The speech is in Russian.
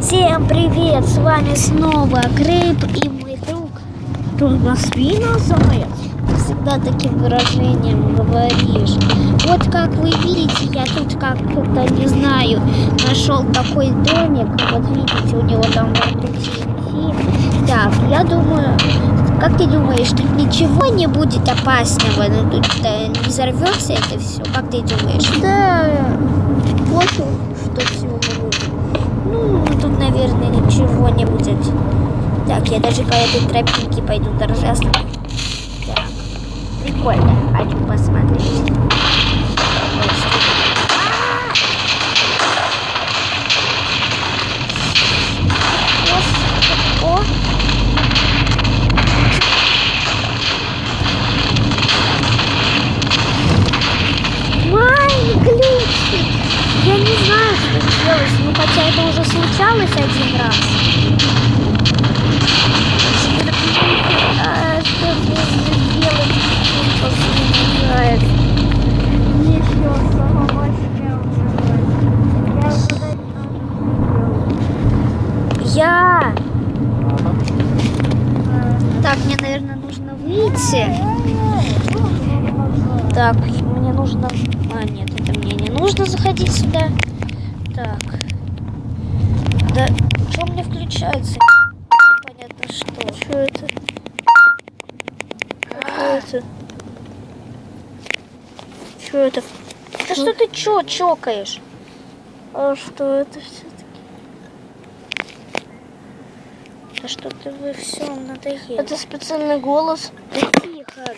Всем привет! С вами снова Крейп и мой друг Турбосвинозавец. Всегда таким выражением говоришь. Вот как вы видите, я тут как-то, не знаю, нашел такой домик. Вот видите, у него там TNT. Так, я думаю, как ты думаешь, тут ничего не будет опасного? Ну тут не взорвется это все? Как ты думаешь? Да, пофиг, что всего будет. Ну, тут, наверное, ничего не будет. Так, я даже по этой тропинке пойду торжественно. Так, прикольно. Хочу посмотреть. О! Майн глючит! Я не знаю, что делать, ну хотя это уже случалось один раз. Что нужно делать? Он не знает. Ничего, самого себя убивать. Я туда не Я... Так, мне, наверное, нужно выйти. Так, мне нужно... А, нет, это мне не нужно заходить сюда. Так. Да, что у меня включается? Понятно, что. Что это? Что это? Что это? Да что ты чокаешь? А что это все-таки? Да что-то вы все надоело. Это специальный голос. Да тихо.